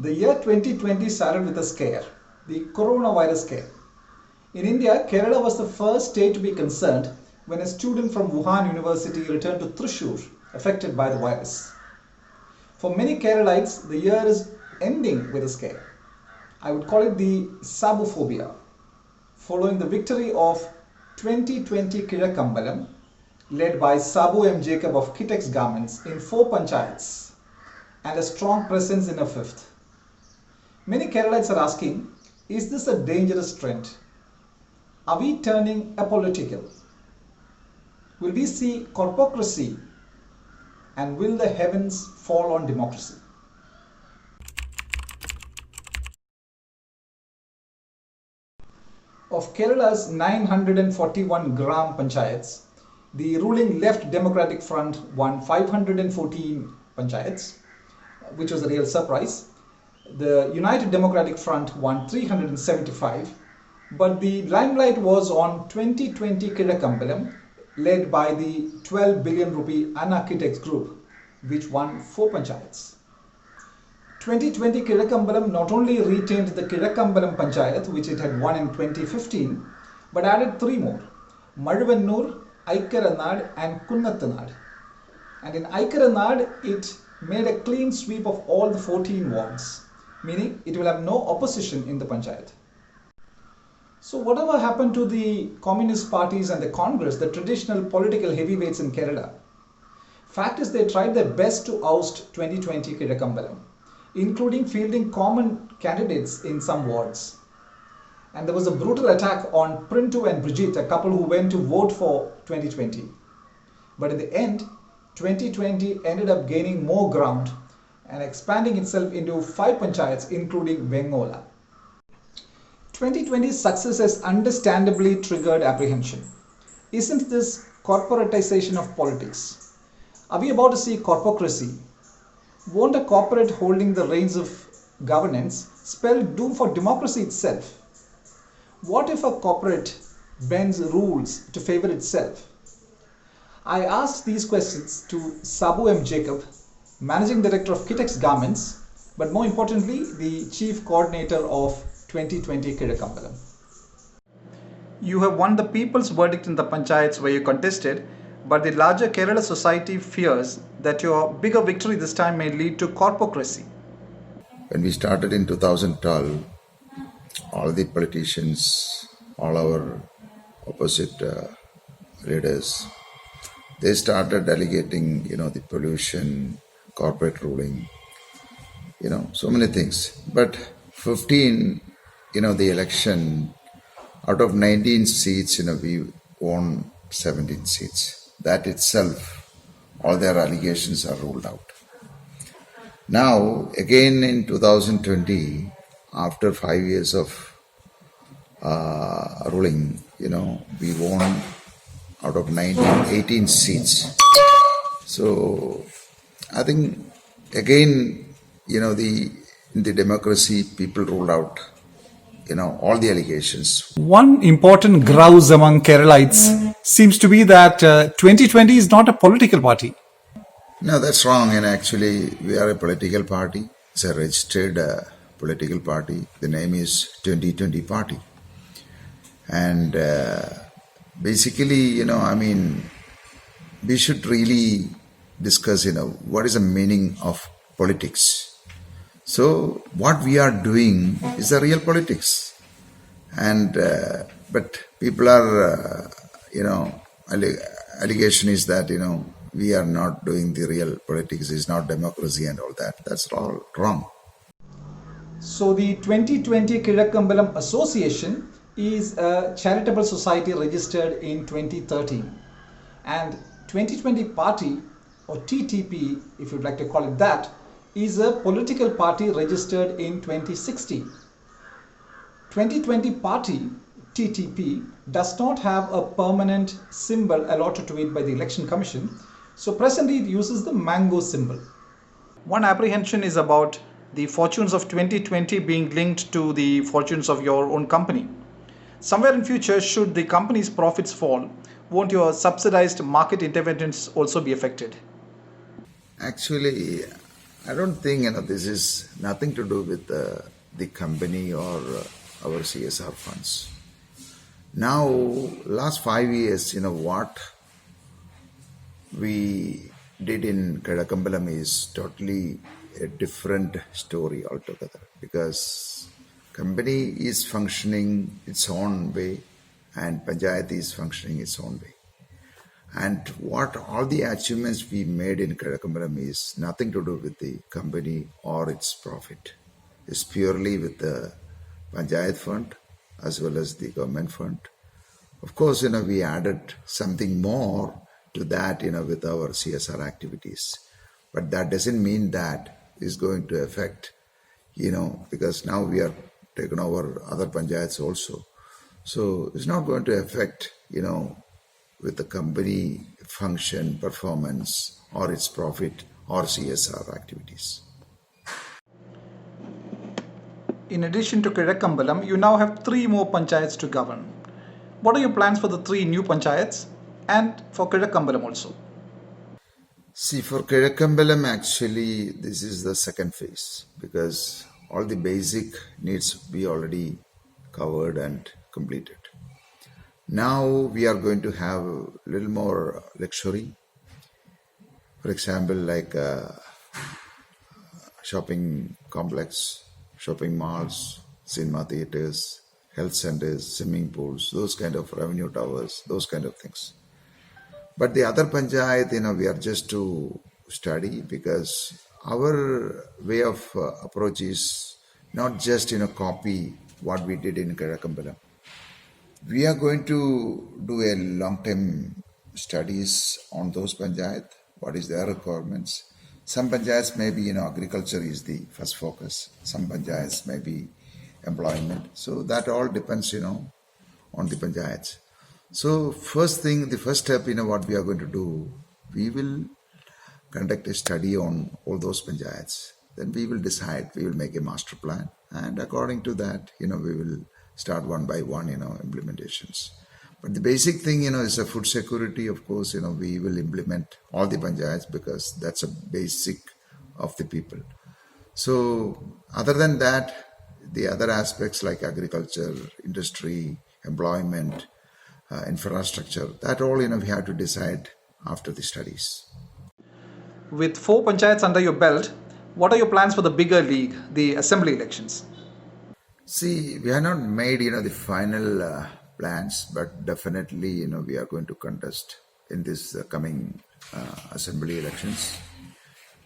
The year 2020 started with a scare, the coronavirus scare. In India, Kerala was the first state to be concerned when a student from Wuhan University returned to Thrissur affected by the virus. For many Keralites, the year is ending with a scare. I would call it the Sabu-phobia. Following the victory of 2020 Kizhakkambalam, led by Sabu M Jacob of Anna-Kitex governments in 4 panchayats and a strong presence in a 5th. Many Keralites are asking, is this a dangerous trend? Are we turning apolitical? Will we see corpocracy? And will the heavens fall on democracy? Of Kerala's 941 gram panchayats, the ruling Left Democratic Front won 514 panchayats, which was a real surprise. The United Democratic Front won 375, but the limelight was on 2020 Kizhakkambalam, led by the 12 billion rupee Anna-Kitex group, which won 4 panchayats. 2020 Kizhakkambalam not only retained the Kizhakkambalam panchayat, which it had won in 2015, but added 3 more, Mazhavennur, Aikkaranad and Kunnattanad. And in Aikkaranad, it made a clean sweep of all the 14 wards, meaning it will have no opposition in the panchayat. So whatever happened to the communist parties and the Congress, the traditional political heavyweights in Kerala? Fact is, they tried their best to oust 2020 Kizhakkambalam, including fielding common candidates in some wards. And there was a brutal attack on Printu and Brigitte, a couple who went to vote for 2020. But in the end, 2020 ended up gaining more ground and expanding itself into 5 panchayats, including Vengola. 2020's success has understandably triggered apprehension. Isn't this corporatization of politics? Are we about to see corpocracy? Won't a corporate holding the reins of governance spell doom for democracy itself? What if a corporate bends rules to favor itself? I asked these questions to Sabu M Jacob, Managing Director of Kitex Garments, but more importantly, the Chief Coordinator of 2020 Kizhakkambalam. You have won the people's verdict in the panchayats where you contested, but the larger Kerala society fears that your bigger victory this time may lead to corpocracy. When we started in 2012, all the politicians, all our opposite leaders, they started delegating, the pollution, corporate ruling, so many things. But 15, the election, out of 19 seats, we won 17 seats. That itself, all their allegations are ruled out. Now, again in 2020, after 5 years of ruling, we won out of 18 seats. So, I think again, in the democracy, people ruled out, all the allegations. One important grouse among Keralites seems to be that 2020 is not a political party. No, that's wrong. And actually, we are a political party. It's a registered political party. The name is 2020 Party. And basically, we should really discuss, what is the meaning of politics. So what we are doing is the real politics. And but people are, allegation is that, we are not doing the real politics, it's not democracy and all that. That's all wrong. So the 2020 Kizhakkambalam Association is a charitable society registered in 2013. And 2020 Party, or TTP, if you'd like to call it that, is a political party registered in 2016. 2020 Party, TTP, does not have a permanent symbol allotted to it by the Election Commission, so presently it uses the mango symbol. One apprehension is about the fortunes of 2020 being linked to the fortunes of your own company. Somewhere in future, should the company's profits fall, won't your subsidized market interventions also be affected? Actually, I don't think this is nothing to do with the company or our CSR funds. Now, last 5 years, what we did in Kizhakkambalam is totally a different story altogether, because company is functioning its own way and panchayat is functioning its own way. And what all the achievements we made in Kizhakkambalam is nothing to do with the company or its profit. It's purely with the panchayat fund as well as the government fund. Of course, we added something more to that, with our CSR activities. But that doesn't mean that is going to affect, because now we are taken over other panchayats also. So it's not going to affect, with the company function, performance, or its profit, or CSR activities. In addition to Kizhakkambalam, you now have 3 more panchayats to govern. What are your plans for the 3 new panchayats and for Kizhakkambalam also? See, for Kizhakkambalam, actually, this is the second phase, because all the basic needs we already covered and completed. Now we are going to have a little more luxury. For example, like shopping complex, shopping malls, cinema theaters, health centers, swimming pools, those kind of revenue towers, those kind of things. But the other panchayat, we are just to study, because our way of approach is not just, copy what we did in Kizhakkambalam. We are going to do a long-term studies on those panchayat, what is their requirements. Some panchayats maybe, agriculture is the first focus. Some panchayats maybe employment. So that all depends, on the panchayats. So the first step, what we are going to do, we will conduct a study on all those panchayats. Then we will decide, we will make a master plan. And according to that, we will start one by one, implementations. But the basic thing, is a food security. Of course, we will implement all the panchayats, because that's a basic of the people. So other than that, the other aspects like agriculture, industry, employment, infrastructure, that all, we have to decide after the studies. With 4 panchayats under your belt, what are your plans for the bigger league, the assembly elections? See, we have not made, the final plans, but definitely, we are going to contest in this coming assembly elections,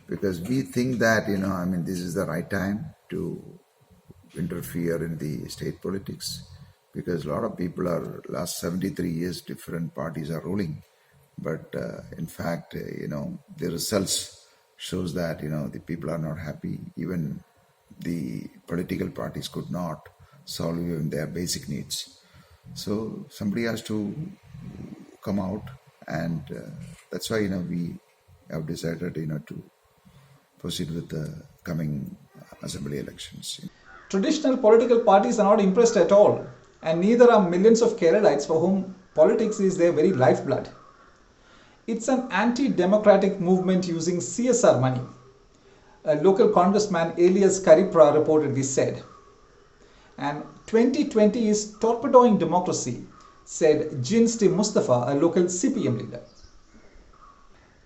because we think that, this is the right time to interfere in the state politics, because a lot of people last 73 years, different parties are ruling. But in fact, the results shows that, the people are not happy. Even the political parties could not solve even their basic needs. So somebody has to come out, and that's why, we have decided, to proceed with the coming assembly elections. Traditional political parties are not impressed at all, and neither are millions of Keralites for whom politics is their very lifeblood. It's an anti-democratic movement using CSR money. A local congressman, Elias Karipra, reportedly said. And 2020 is torpedoing democracy, said Jinsti Mustafa, a local CPM leader.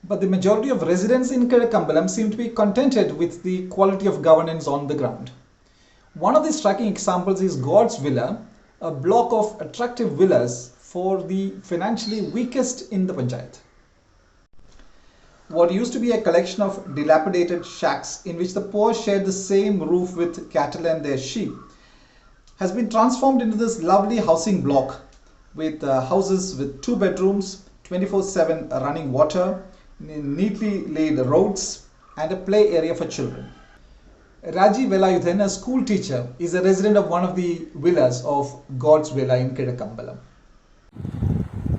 But the majority of residents in Kizhakkambalam seem to be contented with the quality of governance on the ground. One of the striking examples is God's Villa, a block of attractive villas for the financially weakest in the panchayat. What used to be a collection of dilapidated shacks in which the poor shared the same roof with cattle and their sheep has been transformed into this lovely housing block with houses with 2 bedrooms, 24/7 running water, neatly laid roads, and a play area for children. Raji Velayudhan, a school teacher, is a resident of one of the villas of God's Villa in Kizhakkambalam.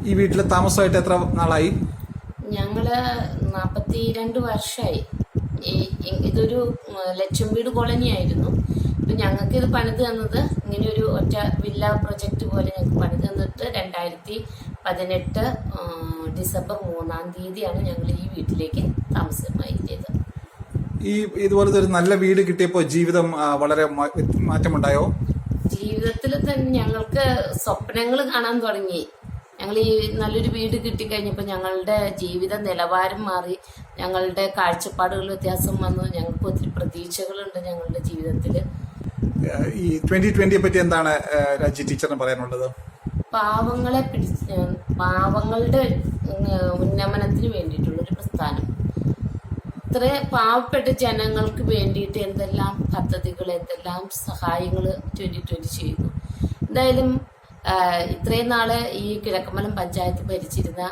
ഈ വീട്ടിൽ താമസമായിട്ട് എത്ര നാളായി? ഞങ്ങൾ 42 വർഷമായി. ഇതൊരു ലക്ഷം വീട് colony ആയിരുന്നു. ഇപ്പം ഞങ്ങൾക്ക് ഇത് പണിത് തന്നത് ഇങ്ങനെയൊരു ഒറ്റ വില്ല പ്രൊജക്റ്റ് പോലെ ഞങ്ങൾക്ക് പണിത് തന്നിട്ട് 2018 ഡിസംബർ 3-ാം തീയതിയാണ് ഞങ്ങൾ ഈ വീട്ടിലേക്ക് താമസമാക്കിയത്. ഇതുപോലത്തെ ഒരു നല്ല വീട് കിട്ടിയപ്പോൾ ജീവിതം വളരെ മാറ്റമുണ്ടായോ? ജീവിതത്തിൽ തന്നെ ഞങ്ങൾക്ക് സ്വപ്നങ്ങൾ കാണാൻ തുടങ്ങി. ഞങ്ങൾ ഈ നല്ലൊരു വീട് കിട്ടിക്കഴിഞ്ഞപ്പോൾ ഞങ്ങളുടെ ജീവിത നിലവാരം മാറി, ഞങ്ങളുടെ കാഴ്ചപ്പാടുകൾ വ്യത്യാസം വന്നു. ഞങ്ങൾക്ക് ഒത്തിരി പ്രതീക്ഷകളുണ്ട് ഞങ്ങളുടെ ജീവിതത്തിൽ. ഈ 2020 പറ്റി എന്താണ് രാജി ടീച്ചറിന് പറയാനുള്ളത്? പാവങ്ങളുടെ ഉന്നമനത്തിന് വേണ്ടിയിട്ടുള്ളൊരു പ്രസ്ഥാനം. ഇത്ര പാവപ്പെട്ട ജനങ്ങൾക്ക് വേണ്ടിയിട്ട് എന്തെല്ലാം പദ്ധതികൾ, എന്തെല്ലാം സഹായങ്ങൾ 2020 ചെയ്യുന്നു. എന്തായാലും ഇത്രയും നാള് ഈ കിഴക്കമ്പലം പഞ്ചായത്ത് ഭരിച്ചിരുന്ന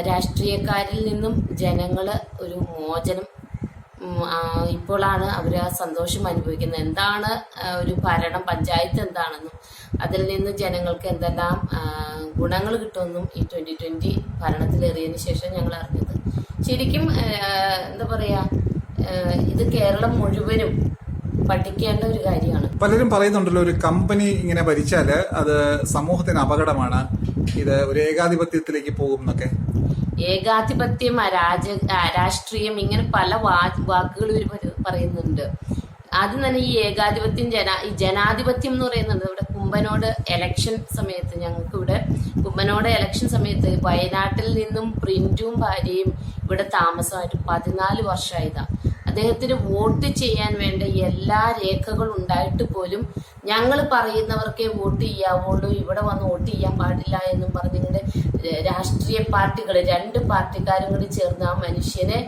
രാഷ്ട്രീയക്കാരിൽ നിന്നും ജനങ്ങൾ ഒരു മോചനം, ഇപ്പോഴാണ് അവർ ആ സന്തോഷം അനുഭവിക്കുന്നത്. എന്താണ് ഒരു ഭരണം, പഞ്ചായത്ത് എന്താണെന്നും അതിൽ നിന്ന് ജനങ്ങൾക്ക് എന്തെല്ലാം ഗുണങ്ങൾ കിട്ടുമെന്നും ഈ 2020 ഭരണത്തിലേറിയതിനു ശേഷം ഞങ്ങൾ അറിഞ്ഞത്. ശരിക്കും എന്താ പറയാ, ഇത് കേരളം മുഴുവനും പഠിക്കേണ്ട ഒരു കാര്യമാണ്. പലരും പറയുന്നുണ്ടല്ലോ, ഒരു കമ്പനി ഇങ്ങനെ ഭരിച്ചാല് അത് സമൂഹത്തിന് അപകടമാണ്, ഇത് ഒരു ഏകാധിപത്യത്തിലേക്ക് പോകും എന്നൊക്കെ. ഏകാധിപത്യം, രാഷ്ട്രീയം, ഇങ്ങനെ പല വാക്കുകൾ ഇവർ പറയുന്നുണ്ട്. ആദ്യം തന്നെ ഈ ഏകാധിപത്യം, ഈ ജനാധിപത്യം എന്ന് പറയുന്നത് ഇവിടെ കുമ്പനോട് എലക്ഷൻ സമയത്ത്, ഞങ്ങൾക്ക് ഇവിടെ കുമ്പനോട് എലക്ഷൻ സമയത്ത് വയനാട്ടിൽ നിന്നും പ്രിന്റും ഭാര്യയും ഇവിടെ താമസമായിട്ട് 14 വർഷമായതാണ്. അദ്ദേഹത്തിന് വോട്ട് ചെയ്യാൻ വേണ്ട എല്ലാ രേഖകളും ഉണ്ടായിട്ട് പോലും ഞങ്ങൾ പറയുന്നവർക്കേ വോട്ട് ചെയ്യാവുള്ളൂ, ഇവിടെ വന്ന് വോട്ട് ചെയ്യാൻ പാടില്ല എന്നും പറഞ്ഞിങ്ങനെ രാഷ്ട്രീയ പാർട്ടികൾ, 2 പാർട്ടിക്കാരും കൂടി ചേർന്ന് ആ മനുഷ്യനെ,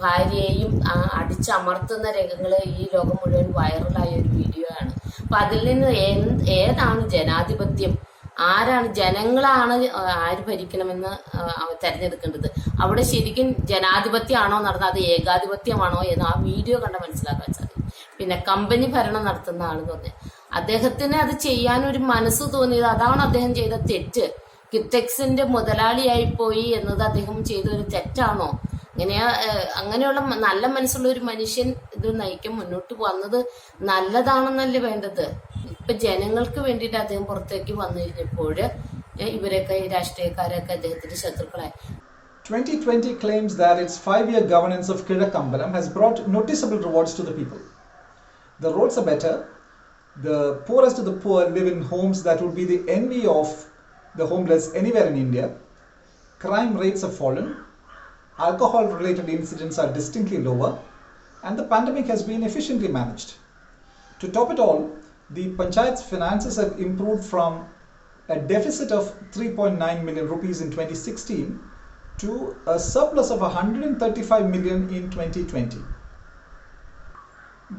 ഭാര്യയെയും അടിച്ചമർത്തുന്ന രംഗങ്ങൾ ഈ ലോകം മുഴുവൻ വൈറലായ ഒരു വീഡിയോ ആണ്. അപ്പൊ അതിൽ നിന്ന് ഏതാണ് ജനാധിപത്യം, ആരാണ്, ജനങ്ങളാണ് ആര് ഭരിക്കണമെന്ന് തെരഞ്ഞെടുക്കേണ്ടത്. അവിടെ ശരിക്കും ജനാധിപത്യമാണോ നടന്നത്, അത് ഏകാധിപത്യമാണോ എന്ന് ആ വീഡിയോ കണ്ട് മനസ്സിലാക്കാൻ സാധിക്കും. പിന്നെ കമ്പനി ഭരണം നടത്തുന്ന ആളെന്ന് പറഞ്ഞാൽ അദ്ദേഹത്തിന് അത് ചെയ്യാനൊരു മനസ്സ് തോന്നിയത്, അതാണ് അദ്ദേഹം ചെയ്ത തെറ്റ്. കിറ്റെക്സിന്റെ മുതലാളിയായി പോയി എന്നത് അദ്ദേഹം ചെയ്ത ഒരു തെറ്റാണോ? അങ്ങനെയുള്ള നല്ല മനസ്സുള്ള ഒരു മനുഷ്യൻ ഇത് നയിക്കാൻ മുന്നോട്ട് വന്നത് നല്ലതാണെന്നല്ലേ വേണ്ടത്. ഇപ്പൊ ജനങ്ങൾക്ക് വേണ്ടിയിട്ട് അദ്ദേഹം പുറത്തേക്ക് വന്നു കഴിഞ്ഞപ്പോൾ ഇവരൊക്കെ, രാഷ്ട്രീയക്കാരൊക്കെ അദ്ദേഹത്തിന്റെ ശത്രുക്കളായി. 2020 claims that its 5-year governance of Kizhakkambalam has brought noticeable rewards to the people. The roads are better, the poorest of the poor live in homes that would be the envy of the homeless anywhere in India, crime rates have fallen, alcohol related incidents are distinctly lower, and the pandemic has been efficiently managed. To top it all, the panchayats' finances have improved from a deficit of 3.9 million rupees in 2016 to a surplus of 135 million in 2020.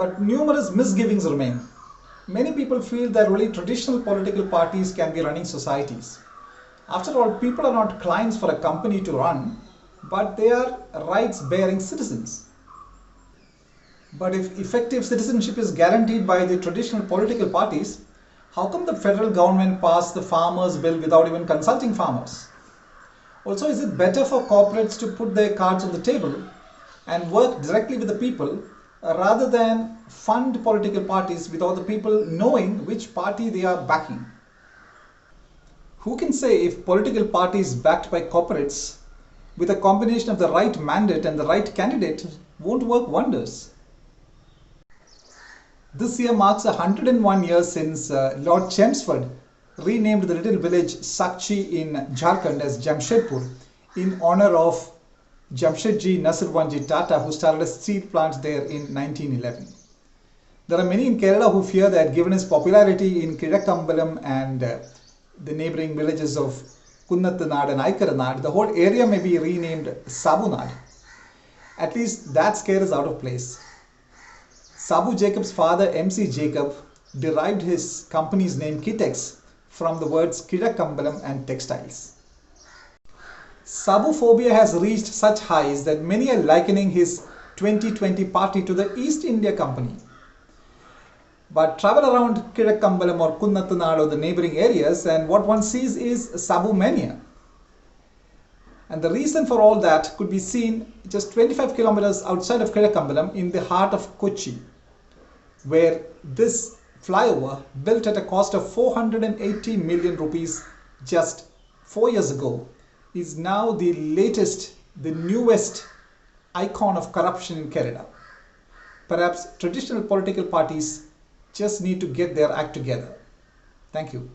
But numerous misgivings remain. Many people feel that only traditional political parties can be running societies. After all, people are not clients for a company to run, but they are rights-bearing citizens. But if effective citizenship is guaranteed by the traditional political parties, how come the federal government passed the farmers' bill without even consulting farmers? Also, is it better for corporates to put their cards on the table and work directly with the people rather than fund political parties without the people knowing which party they are backing? Who can say if political parties backed by corporates with a combination of the right mandate and the right candidate won't work wonders? This year marks 101 years since Lord Chelmsford renamed the little village Sakchi in Jharkhand as Jamshedpur in honor of Jamshedji Nasirwanji Tata, who started a steel plant there in 1911. There are many in Kerala who fear that given his popularity in Kizhakkambalam and the neighboring villages of Kunnattanad and Aikaranad, the whole area may be renamed Sabu-nad. At least that scare is out of place. Sabu Jacob's father, MC Jacob, derived his company's name Kitex from the words Kizhakkambalam and textiles. Sabu-phobia has reached such highs that many are likening his 2020 party to the East India Company. But travel around Kizhakkambalam or Kunnattanad or the neighboring areas and what one sees is Sabu mania. And the reason for all that could be seen just 25 kilometers outside of Kizhakkambalam in the heart of Kochi, where this flyover, built at a cost of 480 million rupees just 4 years ago, is now the latest, the newest icon of corruption in Kerala. Perhaps traditional political parties just need to get their act together. Thank you.